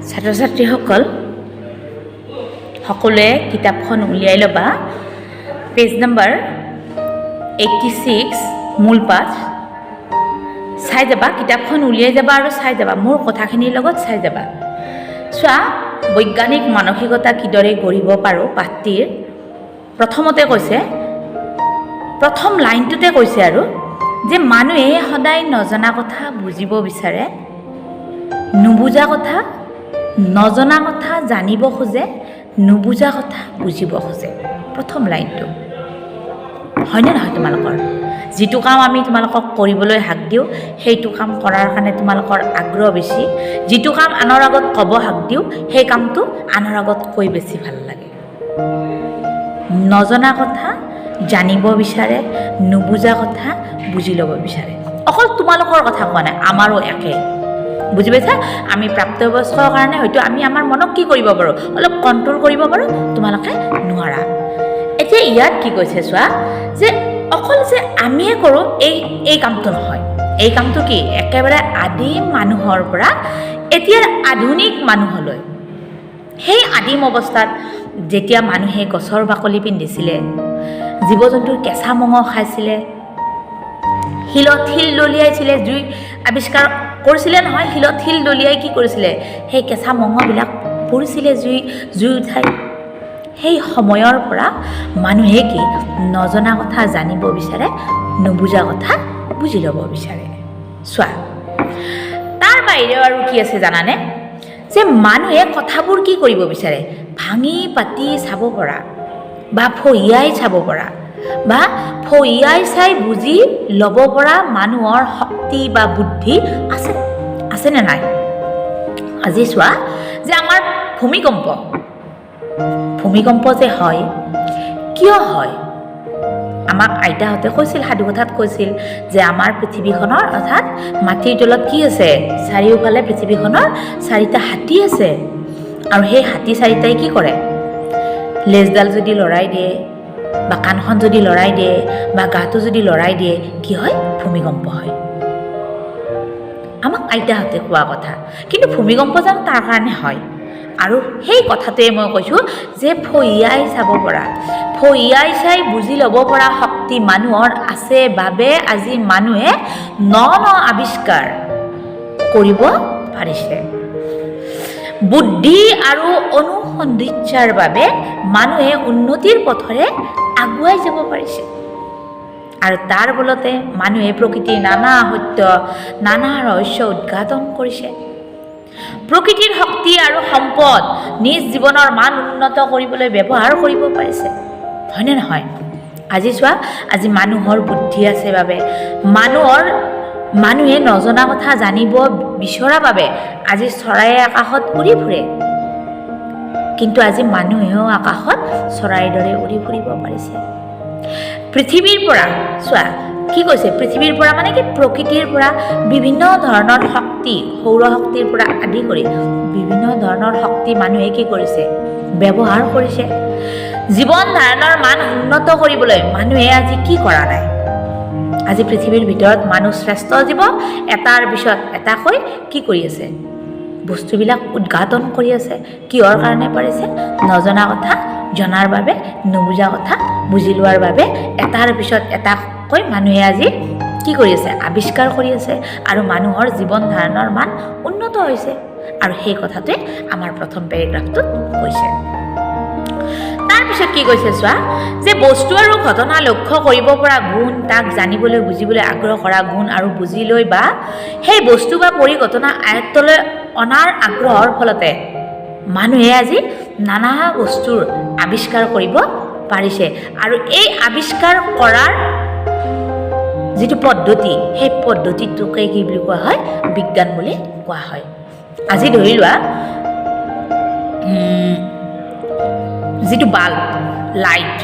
ছাত্ৰ ছাত্ৰীসকল সকলোৱে কিতাপখন উলিয়াই ল'বা। পেজ নম্বৰ 86 মূল পাঠ চাই যাবা। কিতাপখন উলিয়াই যাবা আৰু চাই যাবা, মোৰ কথাখিনিৰ লগত চাই যাবা। চোৱা, বৈজ্ঞানিক মানসিকতা কিদৰে গঢ়িব পাৰোঁ পাঠটিৰ প্ৰথমতে কৈছে, প্ৰথম লাইনটোতে কৈছে আৰু যে মানুহে সদায় নজনা কথা বুজিব বিচাৰে, নুবুজা কথা নজনা কথা জানিব খোজে, নুবুজা কথা বুজিব খোজে। প্ৰথম লাইনটো হয়নে নহয়? তোমালোকৰ যিটো কাম আমি তোমালোকক কৰিবলৈ হাক দিওঁ সেইটো কাম কৰাৰ কাৰণে তোমালোকৰ আগ্ৰহ বেছি, যিটো কাম আনৰ আগত ক'ব হাক দিওঁ সেই কামটো আনৰ আগত কৈ বেছি ভাল লাগে। নজনা কথা জানিব বিচাৰে, নুবুজা কথা বুজি ল'ব বিচাৰে। অকল তোমালোকৰ কথা কোৱা নাই, আমাৰো একে। বুজি পাইছা? আমি প্ৰাপ্তবয়স্কৰ কাৰণে হয়তো আমি আমাৰ মনক কি কৰিব পাৰোঁ, অলপ কণ্ট্ৰল কৰিব পাৰোঁ, তোমালোকে নোৱাৰা। এতিয়া ইয়াত কি কৈছে চোৱা, যে অকল যে আমিয়ে কৰোঁ এই কামটো নহয়। এই কামটো কি একেবাৰে আদিম মানুহৰ পৰা এতিয়া আধুনিক মানুহলৈ, সেই আদিম অৱস্থাত যেতিয়া মানুহে গছৰ বাকলি পিন্ধিছিলে, জীৱ জন্তুৰ কেঁচা মঙহ খাইছিলে, শিলত শিল দলিয়াইছিলে, জুই আৱিষ্কাৰ কৰিছিলে নহয়, শিলত শিল দলিয়াই কি কৰিছিলে, সেই কেঁচা মঙহবিলাক পৰিছিলে জুই উঠাই। সেই সময়ৰ পৰা মানুহে কি নজনা কথা জানিব বিচাৰে, নুবুজা কথা বুজি ল'ব বিচাৰে। চোৱা, তাৰ বাহিৰেও আৰু কি আছে জানানে, যে মানুহে কথাবোৰ কি কৰিব বিচাৰে, ভাঙি পাতি চাব পৰা বা ফহিয়াই চাব পৰা বা ফহিয়াই চাই বুজি ল'ব পৰা মানুহৰ শক্তি বা বুদ্ধি আছেনে নাই? আজি চোৱা, যে আমাৰ ভূমিকম্প যে হয়, কিয় হয়? আমাক আইতাহঁতে কৈছিল, সাধুকথাত কৈছিল যে আমাৰ পৃথিৱীখনৰ অৰ্থাৎ মাটিৰ তলত কি আছে, চাৰিওফালে পৃথিৱীখনৰ 4টা হাতী আছে, আৰু সেই হাতী 4টাই কি কৰে, লেজডাল যদি লৰাই দিয়ে বা কাণখন যদি লৰাই দিয়ে বা গাটো যদি লৰাই দিয়ে, কি হয়? ভূমিকম্প হয়। আমাক আইতাহঁতে কোৱা কথা। কিন্তু ভূমিকম্প জানো তাৰ কাৰণে হয়? আৰু সেই কথাটোৱে মই কৈছোঁ যে ফহিয়াই চাব পৰা, ফহিয়াই চাই বুজি ল'ব পৰা শক্তি মানুহৰ আছে বাবে আজি মানুহে ন আৱিষ্কাৰ কৰিব পাৰিছে। বুদ্ধি আৰু অনুসন্ধিৎসাৰ বাবে মানুহে উন্নতিৰ পথৰে আগুৱাই যাব পাৰিছে, আৰু তাৰ বলতে মানুহে প্ৰকৃতিৰ নানা সত্য, নানা ৰহস্য উদ্ঘাটন কৰিছে। প্ৰকৃতিৰ শক্তি আৰু সম্পদ নিজ জীৱনৰ মান উন্নত কৰিবলৈ ব্যৱহাৰ কৰিব পাৰিছে, হয়নে নহয়? আজি চোৱা, আজি মানুহৰ বুদ্ধি আছে বাবে, মানুহে নজনা কথা জানিব বিচৰা বাবে আজি চৰাইয়ে আকাশত উৰি ফুৰে। কিন্তু আজি মানুহেও আকাশত চৰাইৰ দৰে উৰি ফুৰিব পাৰিছে। পৃথিৱীৰ পৰা চোৱা, কি কৈছে? পৃথিৱীৰ পৰা মানে কি, প্ৰকৃতিৰ পৰা বিভিন্ন ধৰণৰ শক্তি, সৌৰ শক্তিৰ পৰা আদি কৰি বিভিন্ন ধৰণৰ শক্তি মানুহে কি কৰিছে, ব্যৱহাৰ কৰিছে। জীৱন ধাৰণৰ মান উন্নত কৰিবলৈ মানুহে আজি কি কৰা নাই? আজি পৃথিৱীৰ ভিতৰত মানুহ শ্ৰেষ্ঠ জীৱ, এটাৰ পিছত এটাকৈ কি কৰি আছে, বস্তুবিলাক উদ্ঘাটন কৰি আছে। কিহৰ কাৰণে পাৰিছে? নজনা কথা জনাৰ বাবে, নুবুজা কথা বুজি লোৱাৰ বাবে এটাৰ পিছত এটাকৈ মানুহে আজি কি কৰি আছে, আৱিষ্কাৰ কৰি আছে, আৰু মানুহৰ জীৱন ধাৰণৰ মান উন্নত হৈছে। আৰু সেই কথাটোৱে আমাৰ প্ৰথম পেৰেগ্ৰাফটোত কৈছে। তাৰপিছত কি কৈছে চোৱা, যে বস্তু আৰু ঘটনা লক্ষ্য কৰিব পৰা গুণ, তাক জানিবলৈ বুজিবলৈ আগ্ৰহ কৰা গুণ, আৰু বুজি লৈ বা সেই বস্তু বা পৰিঘটনা আয়ত্তলৈ অনাৰ আগ্ৰহৰ ফলতে মানুহে আজি নানা বস্তুৰ আৱিষ্কাৰ কৰিব পাৰিছে। আৰু এই আৱিষ্কাৰ কৰাৰ যিটো পদ্ধতি, সেই পদ্ধতিটোকে কি বুলি কোৱা হয়? বিজ্ঞান বুলি কোৱা হয়। আজি ধৰি লোৱা, যিটো বাল্ব, লাইট,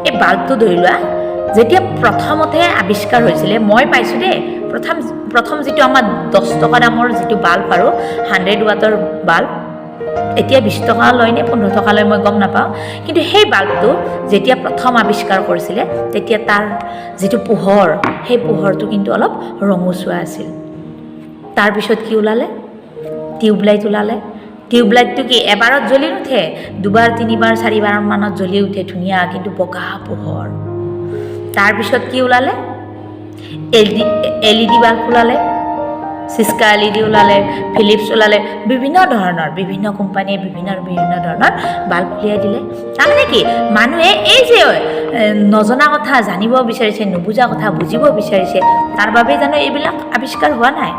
এই বাল্বটো ধৰি লোৱা যেতিয়া প্ৰথমতে আৱিষ্কাৰ হৈছিলে, মই পাইছোঁ দেই, প্ৰথম যিটো আমাৰ 10 টকা দামৰ যিটো বাল্ব আৰু 100 ৱাটৰ বাল্ব, এতিয়া 20 টকা লয় নে 15 টকা লয় মই গম নাপাওঁ, কিন্তু সেই বাল্বটো যেতিয়া প্ৰথম আৱিষ্কাৰ কৰিছিলে তেতিয়া তাৰ যিটো পোহৰ, সেই পোহৰটো কিন্তু অলপ ৰঙচুৱা আছিল। তাৰপিছত কি ওলালে? টিউবলাইট ওলালে। টিউবলাইটটো কি এবাৰত জ্বলি নুঠে, দুবাৰ তিনিবাৰ চাৰিবাৰ মানত জ্বলি উঠে, ধুনীয়া কিন্তু বগা পোহৰ। তাৰপিছত কি ওলালে? LED বাল্ব ওলালে, চিস্কা LED ওলালে, ফিলিপছ ওলালে, বিভিন্ন কোম্পানীয়ে বিভিন্ন ধৰণৰ বাল্ব উলিয়াই দিলে। তাৰমানে কি মানুহে এই যে নজনা কথা জানিব বিচাৰিছে, নুবুজা কথা বুজিব বিচাৰিছে, তাৰ বাবে জানো এইবিলাক আৱিষ্কাৰ হোৱা নাই?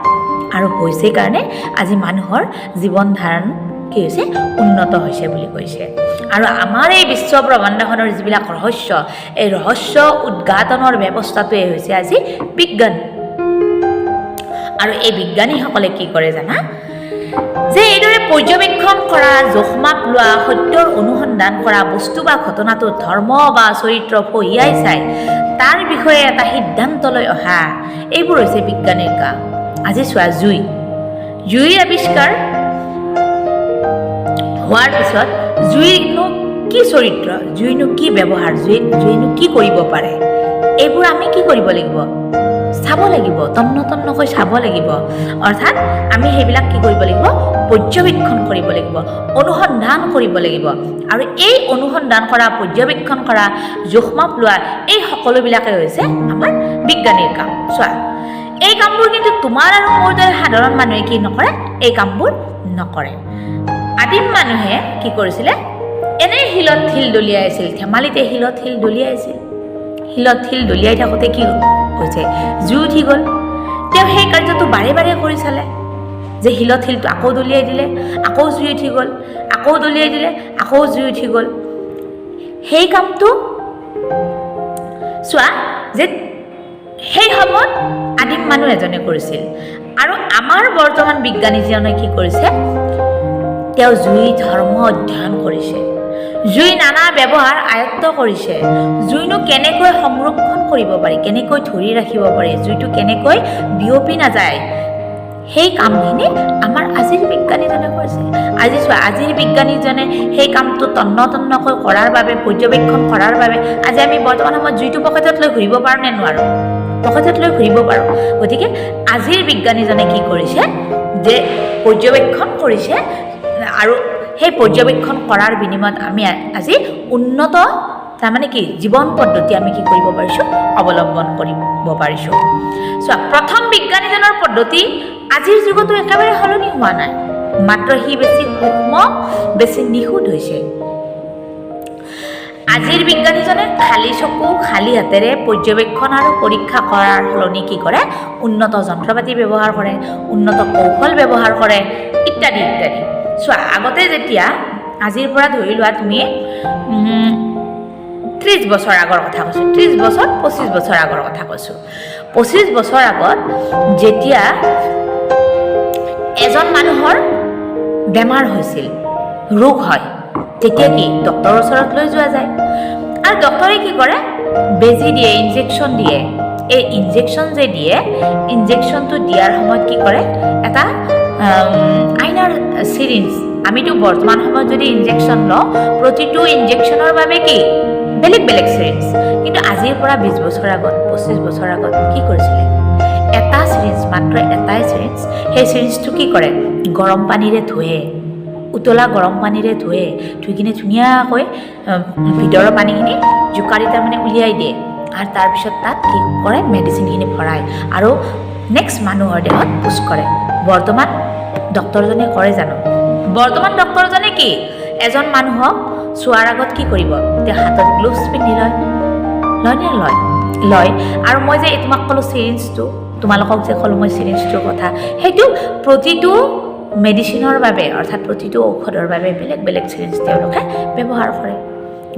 আৰু হৈছে কাৰণে আজি মানুহৰ জীৱন ধাৰণ কি হৈছে? উন্নত হৈছে বুলি কৈছে। আৰু আমাৰ এই বিশ্ব ব্ৰহ্মাণ্ডখনৰ যিবিলাক ৰহস্য, এই ৰহস্য উদ্ঘাটনৰ ব্যৱস্থাটোৱে হৈছে আজি বিজ্ঞান। আৰু এই বিজ্ঞানীসকলে কি কৰে জানা? যে এইদৰে পৰ্যবেক্ষণ কৰা, জোখ মাপ লোৱা, সত্যৰ অনুসন্ধান কৰা, বস্তু বা ঘটনাটো ধৰ্ম বা চৰিত্ৰ ফহিয়াই চাই তাৰ বিষয়ে এটা সিদ্ধান্তলৈ অহা, এইবোৰ হৈছে বিজ্ঞানীৰ কাম। আজি চোৱা, জুইৰ আৱিষ্কাৰ হোৱাৰ পিছত জুইনো কি চৰিত্ৰ, জুইনো কি ব্যৱহাৰ, জুইনো কি কৰিব পাৰে, এইবোৰ আমি কি কৰিব লাগিব? চাব লাগিব, তন্নকৈ চাব লাগিব। অৰ্থাৎ আমি সেইবিলাক কি কৰিব লাগিব? পৰ্যবেক্ষণ কৰিব লাগিব, অনুসন্ধান কৰিব লাগিব। আৰু এই অনুসন্ধান কৰা, পৰ্যবেক্ষণ কৰা, জোখমাপ লোৱা, এই সকলোবিলাকে হৈছে আমাৰ বিজ্ঞানীৰ কাম। চোৱা, এই কামবোৰ কিন্তু তোমাৰ আৰু মোৰ দৰে সাধাৰণ মানুহে কি নকৰে? এই কামবোৰ নকৰে। আদিম মানুহে কি কৰিছিলে? এনেই শিলত শিল দলিয়াইছিল, ধেমালিতে শিলত শিল দলিয়াইছিল। শিলত শিল দলিয়াই থাকোঁতে কি হৈছে? জুই উঠি গ'ল। তেওঁ সেই কাৰ্যটো বাৰে বাৰে কৰি চালে, যে শিলত শিলটো আকৌ দলিয়াই দিলে, আকৌ জুই উঠি গ'ল, আকৌ দলিয়াই দিলে, আকৌ জুই উঠি গ'ল। সেই কামটো চোৱা, যে সেই সময়ত আদিম মানুহ এজনে কৰিছিল। আৰু আমাৰ বৰ্তমান বিজ্ঞানীজনে কি কৰিছে? তেওঁ জুই ধৰ্ম অধ্যয়ন কৰিছে, জুই নানা ব্যৱহাৰ আয়ত্ত কৰিছে, জুইনো কেনেকৈ সংৰক্ষণ কৰিব পাৰি, কেনেকৈ ধৰি ৰাখিব পাৰি, জুইটো কেনেকৈ বিয়পি নাযায়, সেই কামখিনি আমাৰ আজিৰ বিজ্ঞানীজনে কৰিছে। আজি চোৱা, আজিৰ বিজ্ঞানীজনে সেই কামটো তন্নকৈ কৰাৰ বাবে, পৰ্যবেক্ষণ কৰাৰ বাবে আজি আমি বৰ্তমান সময়ত জুইটো পকেটত লৈ ঘূৰিব পাৰোঁ নে নোৱাৰোঁ? পকেটত লৈ ঘূৰিব পাৰোঁ। গতিকে আজিৰ বিজ্ঞানীজনে কি কৰিছে? যে পৰ্যবেক্ষণ কৰিছে, আৰু সেই পৰ্যবেক্ষণ কৰাৰ বিনিময়ত আমি আজি উন্নত, তাৰমানে কি জীৱন পদ্ধতি আমি কি কৰিব পাৰিছোঁ? অৱলম্বন কৰিব পাৰিছোঁ। চোৱা, প্ৰথম বিজ্ঞানীজনৰ পদ্ধতি আজিৰ যুগতো একেবাৰে সলনি হোৱা নাই, মাত্ৰ সি বেছি সূক্ষ্ম, বেছি নিখুঁত হৈছে। আজিৰ বিজ্ঞানীজনে খালী চকু, খালী হাতেৰে পৰ্যবেক্ষণ আৰু পৰীক্ষা কৰাৰ সলনি কি কৰে? উন্নত যন্ত্ৰপাতি ব্যৱহাৰ কৰে, উন্নত কৌশল ব্যৱহাৰ কৰে, ইত্যাদি ইত্যাদি। চোৱা, আগতে যেতিয়া, আজিৰ পৰা ধৰি লোৱা তুমি 30 বছৰ আগৰ কথা কৈছোঁ, 30 বছৰ 25 বছৰ আগৰ কথা কৈছোঁ। 25 বছৰ আগত যেতিয়া এজন মানুহৰ বেমাৰ হৈছিল, ৰোগ হয়, তেতিয়া কি ডক্তৰৰ ওচৰত লৈ যোৱা যায়। আৰু ডক্তৰে কি কৰে? বেজী দিয়ে, ইনজেকশ্যন দিয়ে। এই ইনজেকশ্যন যে দিয়ে, ইনজেকশ্যনটো দিয়াৰ সময়ত কি কৰে? এটা আইনাৰ চিৰিঞ্জ, আমিতো বৰ্তমান সময়ত যদি ইনজেকশ্যন লওঁ, প্ৰতিটো ইনজেকশ্যনৰ বাবে কি বেলেগ বেলেগ চিৰিঞ্জ। কিন্তু আজিৰ পৰা 20 বছৰ আগত, 25 বছৰ আগত কি কৰিছিলে? এটা চিৰিঞ্জ, মাত্ৰ এটাই চিৰিঞ্জ। সেই চিৰিঞ্জটো কি কৰে? গৰম পানীৰে ধুৱে, উতলা গৰম পানীৰে ধুই কিনে ধুনীয়াকৈ ভিতৰৰ পানীখিনি জোকাৰি তাৰমানে উলিয়াই দিয়ে। আৰু তাৰপিছত তাত কি কৰে? মেডিচিনখিনি ভৰাই আৰু নেক্সট মানুহৰ দেহত পুছ কৰে। বৰ্তমান ডক্তৰজনে কৰে জানো? বৰ্তমান ডক্তৰজনে কি এজন মানুহক চোৱাৰ আগত কি কৰিব? তেওঁ হাতত গ্লোভছ পিন্ধি লয় নে লয়? আৰু মই যে তোমাক ক'লোঁ চিৰিঞ্জটো, তোমালোকক যে ক'লোঁ মই চিৰিঞ্জটোৰ কথা, সেইটো প্ৰতিটো মেডিচিনৰ বাবে, অৰ্থাৎ প্ৰতিটো ঔষধৰ বাবে বেলেগ বেলেগ চিৰিঞ্জ তেওঁলোকে ব্যৱহাৰ কৰে।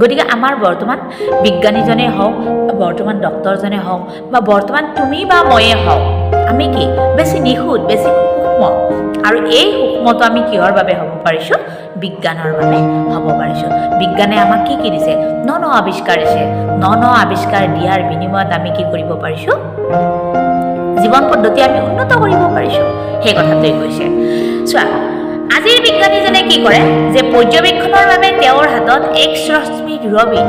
গতিকে আমাৰ বৰ্তমান বিজ্ঞানীজনে হওক, বৰ্তমান ডক্তৰজনে হওক, বা বৰ্তমান তুমি বা ময়ে হওক, আমি কি বেছি নিখুঁত, বেছি সূক্ষ্ম। আৰু এই সূক্ষ্মটো আমি কিহৰ বাবে হ'ব পাৰিছোঁ? বিজ্ঞানৰ বাবে হ'ব পাৰিছোঁ। বিজ্ঞানে আমাক কি দিছে? ন আৱিষ্কাৰ দিছে। ন আৱিষ্কাৰ দিয়াৰ বিনিময়ত আমি কি কৰিব পাৰিছোঁ? জীৱন পদ্ধতি আমি উন্নত কৰিব পাৰিছোঁ। সেই কথাটোৱে কৈছে। চোৱা, আজিৰ বিজ্ঞানীজনে কি কৰে? যে পৰ্যবেক্ষণৰ বাবে তেওঁৰ হাতত এক্স ৰশ্মি দূৰবীন,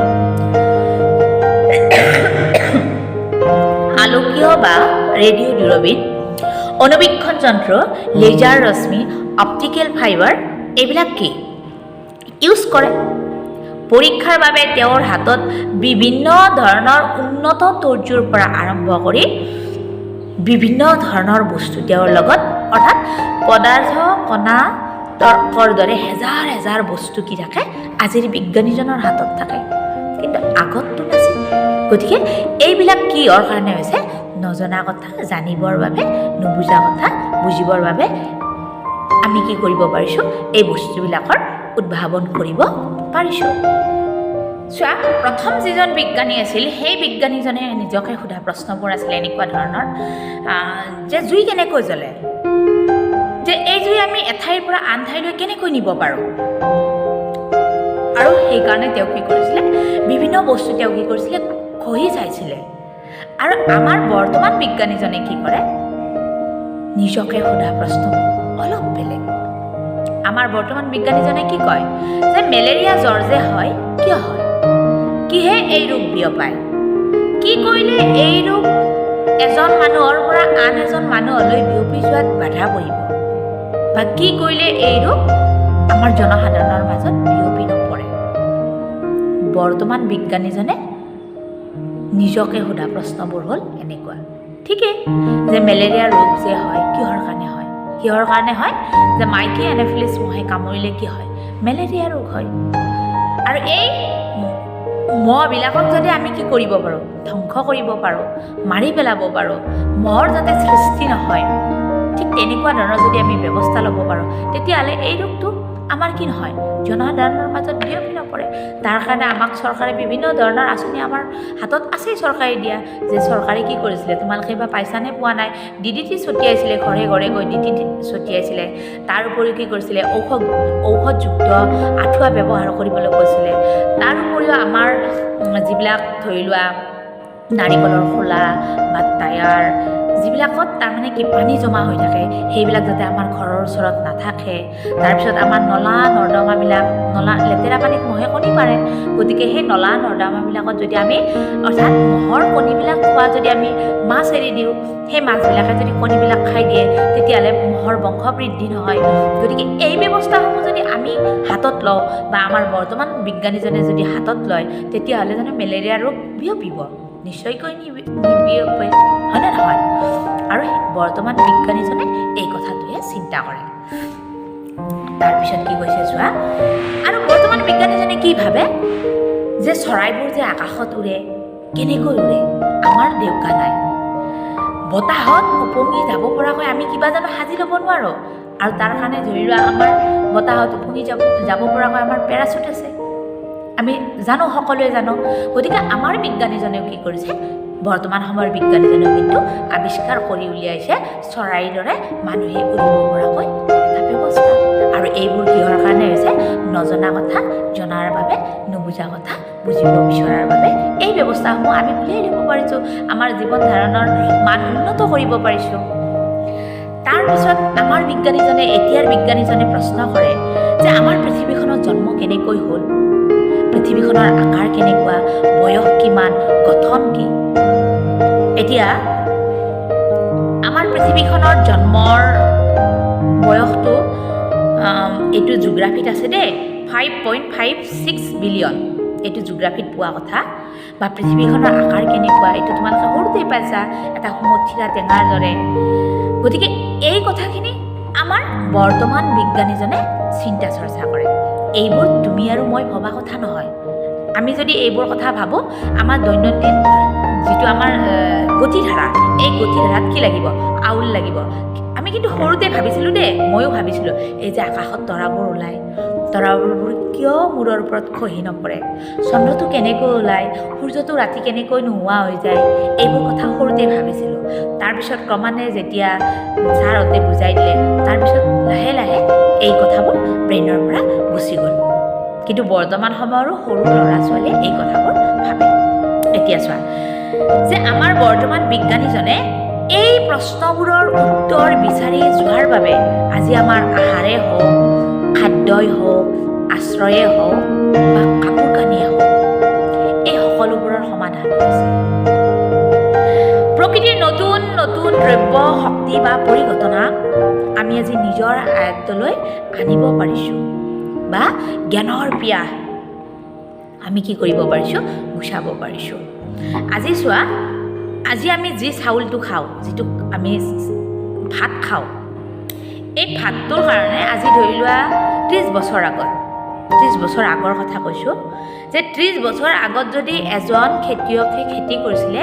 আলোকীয় বা ৰেডিঅ' দূৰবীন, অনুবীক্ষণ যন্ত্ৰ, লেজাৰ ৰশ্মি, অপটিকেল ফাইবাৰ এইবিলাক কি ইউজ কৰে। পৰীক্ষাৰ বাবে তেওঁৰ হাতত বিভিন্ন ধৰণৰ উন্নত তৰ্জুৰ পৰা আৰম্ভ কৰি বিভিন্ন ধৰণৰ বস্তু তেওঁৰ লগত, অৰ্থাৎ পদাৰ্থ কণা তৰ্কৰ দৰে হেজাৰ হেজাৰ বস্তু কি থাকে আজিৰ বিজ্ঞানীজনৰ হাতত থাকে, কিন্তু আগততো নাছিল। গতিকে এইবিলাক কিহৰ কাৰণে হৈছে? নজনা কথা জানিবৰ বাবে, নুবুজা কথা বুজিবৰ বাবে আমি কি কৰিব পাৰিছোঁ? এই বস্তুবিলাকৰ উদ্ভাৱন কৰিব পাৰিছোঁ। চোৱা, প্ৰথম যিজন বিজ্ঞানী আছিল সেই বিজ্ঞানীজনে নিজকে সোধা প্ৰশ্নবোৰ আছিলে এনেকুৱা ধৰণৰ যে জুই কেনেকৈ জ্বলে, যে এই জুই আমি এঠাইৰ পৰা আন ঠাইলৈ কেনেকৈ নিব পাৰোঁ। আৰু সেইকাৰণে তেওঁ কি কৰিছিলে? বিভিন্ন বস্তু তেওঁ কি কৰিছিলে? ঘঁহি চাইছিলে। আৰু আমাৰ বৰ্তমান বিজ্ঞানীজনে কি কৰে? নিজকে সোধা প্ৰশ্ন অলপ বেলেগ। আমাৰ বৰ্তমান বিজ্ঞানীজনে কি কয় যে মেলেৰিয়া জ্বৰ যে হয় কিয় হয়, কিহে এই ৰোগ বিয়পায়, কি কৰিলে এই ৰোগ এজন মানুহৰ পৰা আন এজন মানুহলৈ বিয়পি যোৱাত বাধা পৰিব, বা কি কৰিলে এই ৰোগ আমাৰ জনসাধাৰণৰ মাজত বিয়পি নপৰে। বৰ্তমান বিজ্ঞানীজনে নিজকে সোধা প্ৰশ্নবোৰ হ'ল এনেকুৱা। ঠিকেই যে মেলেৰিয়া ৰোগ যে হয় কিহৰ কাৰণে হয়? কিহৰ কাৰণে হয়? যে মাইকী এনফিলিছ মহে কামুৰিলে কি হয়? মেলেৰিয়া ৰোগ হয়। আৰু এই মহবিলাকক যদি আমি কি কৰিব পাৰোঁ? ধ্বংস কৰিব পাৰোঁ, মাৰি পেলাব পাৰোঁ, মহৰ যাতে সৃষ্টি নহয়, ঠিক তেনেকুৱা ধৰণৰ যদি আমি ব্যৱস্থা ল'ব পাৰোঁ, তেতিয়াহ'লে এই ৰোগটো আমাৰ কি নহয়? জনসাধাৰণৰ মাজত বিয়পি নপৰে। তাৰ কাৰণে আমাক চৰকাৰে বিভিন্ন ধৰণৰ আঁচনি আমাৰ হাতত আছেই চৰকাৰে দিয়া, যে চৰকাৰে কি কৰিছিলে তোমালোকে বা পাইছানে পোৱা নাই, DDT ছটিয়াইছিলে, ঘৰে ঘৰে গৈ DDT ছটিয়াইছিলে। তাৰ উপৰিও কি কৰিছিলে? ঔষধযুক্ত আঁঠুৱা ব্যৱহাৰ কৰিবলৈ কৈছিলে। তাৰ উপৰিও আমাৰ যিবিলাক ধৰি লোৱা নাৰিকলৰ খোলা বা টায়াৰ, যিবিলাকত তাৰমানে কি পানী জমা হৈ থাকে, সেইবিলাক যাতে আমাৰ ঘৰৰ ওচৰত নাথাকে। তাৰপিছত আমাৰ নলা নৰ্দমাবিলাক, লেতেৰা পানীত মহে কণী পাৰে, গতিকে সেই নলা নৰ্দমাবিলাকত যদি আমি, অৰ্থাৎ মহৰ কণীবিলাক খোৱা যদি আমি মাছ এৰি দিওঁ, সেই মাছবিলাকে যদি কণীবিলাক খাই দিয়ে, তেতিয়াহ'লে মহৰ বংশ বৃদ্ধি নহয়। গতিকে এই ব্যৱস্থাসমূহ যদি আমি হাতত লওঁ, বা আমাৰ বৰ্তমান বিজ্ঞানীজনে যদি হাতত লয়, তেতিয়াহ'লে জানো মেলেৰিয়া ৰোগ বিয়পিব? নিশ্চয়কৈ নিবিয়পে, হয়নে নহয়? আৰু বৰ্তমান বিজ্ঞানীজনে এই কথাটোৱে চিন্তা কৰে। তাৰপিছত কি কৈছে চোৱা, আৰু বৰ্তমান বিজ্ঞানীজনে কি ভাবে যে চৰাইবোৰ যে আকাশত উৰে, কেনেকৈ উৰে? আমাৰ দেউকা নাই, বতাহত উপঙি যাব পৰাকৈ আমি কিবা জানো সাজি ল'ব নোৱাৰোঁ। আৰু তাৰ কাৰণে ধৰি লোৱা আমাৰ বতাহত উপঙি যাব পৰাকৈ আমাৰ পেৰাচুট আছে, আমি জানো, সকলোৱে জানো। গতিকে আমাৰ বিজ্ঞানীজনেও কি কৰিছে? বৰ্তমান সময়ৰ বিজ্ঞানীজনেও কিন্তু আৱিষ্কাৰ কৰি উলিয়াইছে চৰাইৰ দৰে মানুহে উৰিব পৰাকৈ এটা ব্যৱস্থা। আৰু এইবোৰ কিহৰ কাৰণে হৈছে? নজনা কথা জনাৰ বাবে, নুবুজা কথা বুজিব বিচৰাৰ বাবে এই ব্যৱস্থাসমূহ আমি উলিয়াই ল'ব পাৰিছোঁ, আমাৰ জীৱন ধাৰণৰ মান উন্নত কৰিব পাৰিছোঁ। তাৰপিছত আমাৰ বিজ্ঞানীজনে, এতিয়াৰ বিজ্ঞানীজনে প্ৰশ্ন কৰে যে আমাৰ পৃথিৱীখনৰ জন্ম কেনেকৈ হ'ল, পৃথিৱীখনৰ আকাৰ কেনেকুৱা, বয়স কিমান, গঠন কি। এতিয়া আমাৰ পৃথিৱীখনৰ জন্মৰ বয়সটো এইটো জিঅ'গ্ৰাফিত আছে দেই, 5.56 বিলিয়ন, এইটো জিঅ'গ্ৰাফিত পোৱা কথা। বা পৃথিৱীখনৰ আকাৰ কেনেকুৱা, এইটো তোমালোকে সৰুতেই পাইছা, এটা সুমথিৰা টেঙাৰ দৰে। গতিকে এই কথাখিনি আমাৰ বৰ্তমান বিজ্ঞানীজনে চিন্তা চৰ্চা কৰে। এইবোৰ তুমি আৰু মই ভবা কথা নহয়। আমি যদি এইবোৰ কথা ভাবোঁ, আমাৰ দৈনন্দিন যিটো আমাৰ গতিধাৰা, এই গতিধাৰাত কি লাগিব? আউল লাগিব। আমি কিন্তু সৰুতে ভাবিছিলোঁ দেই, ময়ো ভাবিছিলোঁ, এই যে আকাশত তৰাবোৰ ওলায়, তৰাবোৰ কিয় মূৰৰ ওপৰত খহি নপৰে, চন্দ্ৰটো কেনেকৈ ওলায়, সূৰ্যটো ৰাতি কেনেকৈ নোহোৱা হৈ যায়, এইবোৰ কথা সৰুতে ভাবিছিলোঁ। তাৰপিছত ক্ৰমান্বয়ে যেতিয়া ছাৰহঁতে বুজাই দিলে, তাৰপিছত লাহে লাহে এই কথাবোৰ ব্ৰেইনৰ পৰা গুচি গ'ল। কিন্তু বৰ্তমান সময়ৰো সৰু ল'ৰা ছোৱালীয়ে এই কথাবোৰ ভাবে। এতিয়া চোৱা যে আমাৰ বৰ্তমান বিজ্ঞানীজনে এই প্ৰশ্নবোৰৰ উত্তৰ বিচাৰি যোৱাৰ বাবে আজি আমাৰ আহাৰে হওক, খাদ্যই হওক, আশ্ৰয়ে হওক বা কাপোৰ কানিয়ে হওক, এই সকলোবোৰৰ সমাধান হৈছে। প্ৰকৃতিৰ নতুন নতুন নতুন দ্ৰব্য শক্তি বা পৰিঘটনা আমি আজি নিজৰ আয়ত্তলৈ আনিব পাৰিছোঁ বা জ্ঞানৰ পিয়াহ আমি কি কৰিব পাৰিছোঁ গুচাব পাৰিছোঁ আজি চোৱা আজি আমি যি চাউলটো খাওঁ যিটো আমি ভাত খাওঁ এই ভাতটোৰ কাৰণে আজি ধৰি লোৱা 30 বছৰ আগত 30 বছৰ আগৰ কথা কৈছোঁ যে 30 বছৰ আগত যদি এজন খেতিয়কে খেতি কৰিছিলে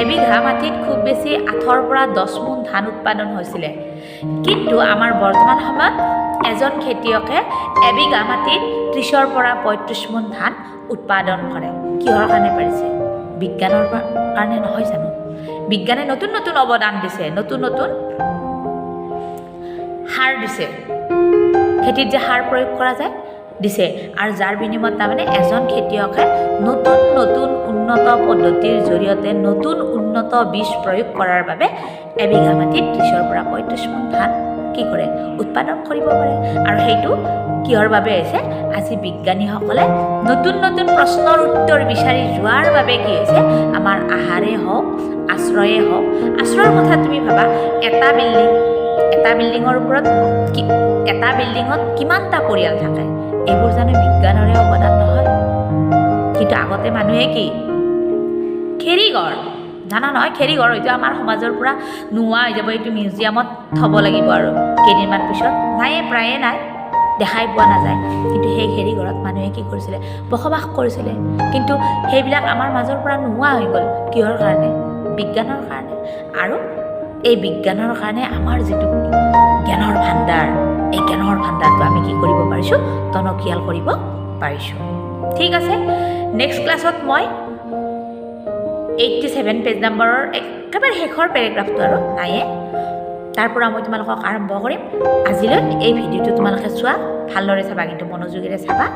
এবিঘা মাটিত খুব বেছি 8 পৰা 10 মোন ধান উৎপাদন হৈছিলে কিন্তু আমাৰ বৰ্তমান সময়ত এজন খেতিয়কে এবিঘা মাটিত 30 পৰা 35 মোন ধান উৎপাদন কৰে কিহৰ কাৰণে পাৰিছে বিজ্ঞানৰ কাৰণে নহয় জানো বিজ্ঞানে নতুন নতুন অৱদান দিছে নতুন নতুন সাৰ দিছে খেতিত যে সাৰ প্ৰয়োগ কৰা যায় দিছে আৰু যাৰ বিনিময়ত তাৰমানে এজন খেতিয়কে নতুন নতুন উন্নত পদ্ধতিৰ জৰিয়তে নতুন উন্নত বীজ প্ৰয়োগ কৰাৰ বাবে এবিঘা মাটিত 30 পৰা 35 মোন ধান কি কৰে উৎপাদন কৰিব পাৰে আৰু সেইটো কিহৰ বাবে হৈছে আজি বিজ্ঞানীসকলে নতুন নতুন প্ৰশ্নৰ উত্তৰ বিচাৰি যোৱাৰ বাবে কি হৈছে আমাৰ আহাৰে হওক আশ্ৰয়ে হওক আশ্ৰয়ৰ কথা তুমি ভাবা এটা বিল্ডিঙৰ ওপৰত এটা বিল্ডিঙত কিমানটা পৰিয়াল থাকে এইবোৰ জানো বিজ্ঞানৰে অৱদান নহয় কিন্তু আগতে মানুহে কি খেৰীঘৰ জানা নহয় খেৰীঘৰ হয়তো আমাৰ সমাজৰ পৰা নোহোৱা হৈ যাব এইটো মিউজিয়ামত থ'ব লাগিব আৰু কেইদিনমান পিছত নায়ে প্ৰায়ে নাই দেখাই পোৱা নাযায় কিন্তু সেই খেৰীঘৰত মানুহে কি কৰিছিলে বসবাস কৰিছিলে কিন্তু সেইবিলাক আমাৰ মাজৰ পৰা নোহোৱা হৈ গ'ল কিহৰ কাৰণে বিজ্ঞানৰ কাৰণে আৰু এই বিজ্ঞানৰ কাৰণে আমাৰ যিটো জ্ঞানৰ ভাণ্ডাৰ এই জ্ঞানৰ ভাণ্ডাৰটো আমি কি কৰিব পাৰিছোঁ টনকিয়াল কৰিব পাৰিছোঁ ঠিক আছে নেক্সট ক্লাছত মই 87 পেজ নম্বৰৰ একেবাৰে শেষৰ পেৰেগ্ৰাফটো আৰু নায়ে তাৰ পৰা মই তোমালোকক আৰম্ভ কৰিম আজিলৈ এই ভিডিঅ'টো তোমালোকে চোৱা ভালদৰে চাবা কিন্তু মনোযোগেৰে চাবা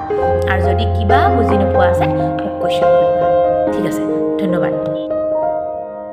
আৰু যদি কিবা বুজি নোপোৱা আছে মোক কুৱেশ্যন কৰিবা ঠিক আছে ধন্যবাদ